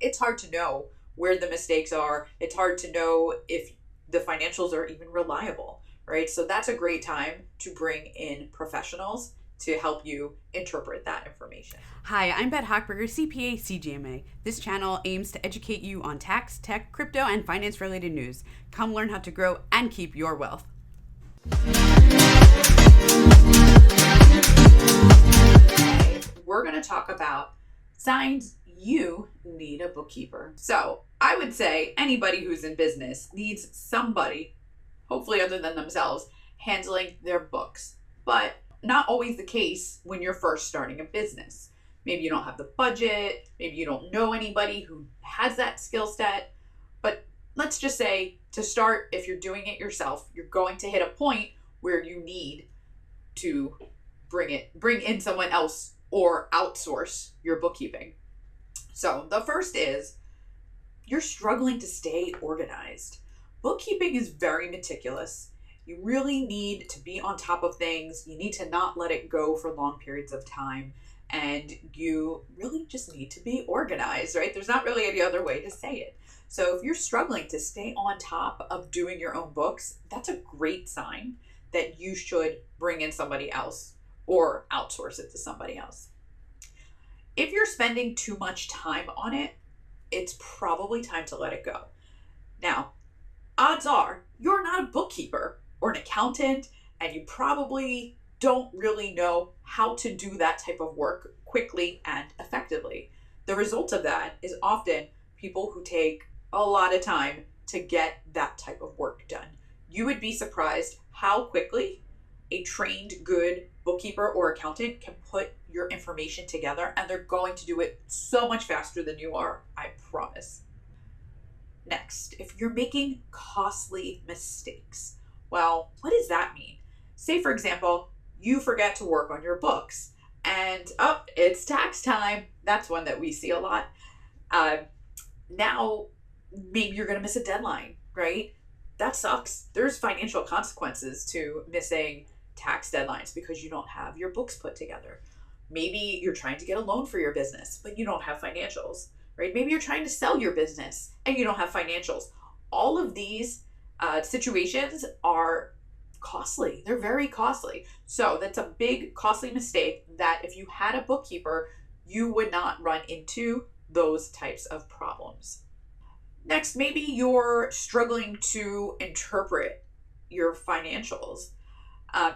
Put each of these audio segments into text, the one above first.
It's hard to know where the mistakes are. It's hard to know if the financials are even reliable, right? So that's a great time to bring in professionals to help you interpret that information. Hi, I'm Bette Hochberger, CPA, CGMA. This channel aims to educate you on tax, tech, crypto, and finance-related news. Come learn how to grow and keep your wealth. Today, we're going to talk about signs you need a bookkeeper. So I would say anybody who's in business needs somebody, hopefully other than themselves, handling their books. But not always the case when you're first starting a business. Maybe you don't have the budget, maybe you don't know anybody who has that skill set. But let's just say to start, if you're doing it yourself, you're going to hit a point where you need to bring in someone else or outsource your bookkeeping. So the first is you're struggling to stay organized. Bookkeeping is very meticulous. You really need to be on top of things. You need to not let it go for long periods of time. And you really just need to be organized, right? There's not really any other way to say it. So if you're struggling to stay on top of doing your own books, that's a great sign that you should bring in somebody else or outsource it to somebody else. If you're spending too much time on it, it's probably time to let it go. Now, odds are you're not a bookkeeper or an accountant, and you probably don't really know how to do that type of work quickly and effectively. The result of that is often people who take a lot of time to get that type of work done. You would be surprised how quickly a trained, good bookkeeper or accountant can put your information together, and they're going to do it so much faster than you are, I promise. Next, if you're making costly mistakes, well, what does that mean? Say, for example, you forget to work on your books and it's tax time. That's one that we see a lot. Now, maybe you're going to miss a deadline, right? That sucks. There's financial consequences to missing tax deadlines because you don't have your books put together. Maybe you're trying to get a loan for your business, but you don't have financials, right? Maybe you're trying to sell your business and you don't have financials. All of these situations are costly. They're very costly. So that's a big costly mistake that if you had a bookkeeper, you would not run into those types of problems. Next, maybe you're struggling to interpret your financials.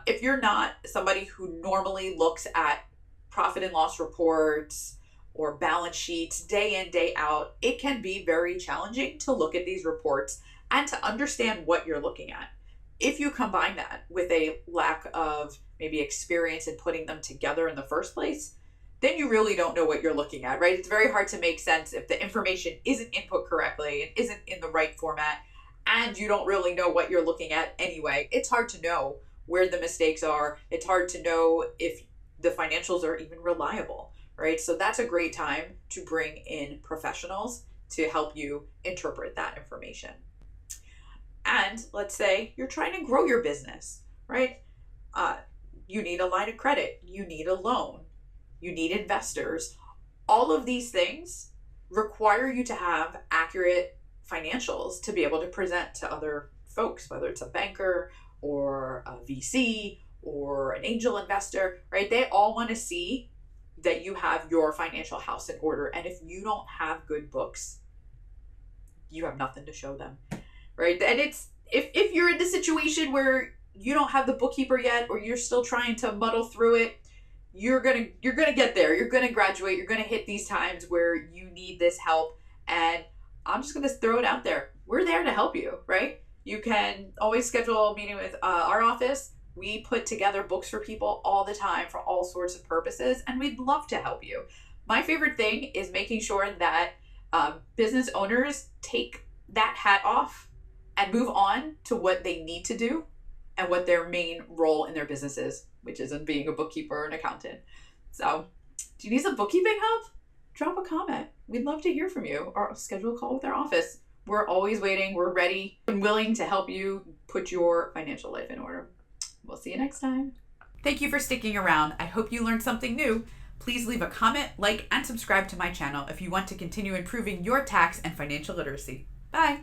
If you're not somebody who normally looks at profit and loss reports or balance sheets day in, day out, it can be very challenging to look at these reports and to understand what you're looking at. If you combine that with a lack of maybe experience in putting them together in the first place, then you really don't know what you're looking at, right? It's very hard to make sense if the information isn't input correctly and isn't in the right format, and you don't really know what you're looking at anyway. It's hard to know where the mistakes are. It's hard to know if the financials are even reliable, right? So that's a great time to bring in professionals to help you interpret that information. And let's say you're trying to grow your business, right? You need a line of credit, you need a loan, you need investors. All of these things require you to have accurate financials to be able to present to other folks, whether it's a banker or a VC or an angel investor, right? They all want to see that you have your financial house in order. And if you don't have good books, you have nothing to show them, right? And it's if you're in the situation where you don't have the bookkeeper yet, or you're still trying to muddle through it, you're gonna get there. You're gonna graduate. You're gonna hit these times where you need this help. And I'm just gonna throw it out there. We're there to help you, right? You can always schedule a meeting with our office. We put together books for people all the time for all sorts of purposes, and we'd love to help you. My favorite thing is making sure that business owners take that hat off and move on to what they need to do and what their main role in their business is, which is in being a bookkeeper or an accountant. So, do you need some bookkeeping help? Drop a comment. We'd love to hear from you, or schedule a call with our office. We're always waiting. We're ready and willing to help you put your financial life in order. We'll see you next time. Thank you for sticking around. I hope you learned something new. Please leave a comment, like, and subscribe to my channel if you want to continue improving your tax and financial literacy. Bye!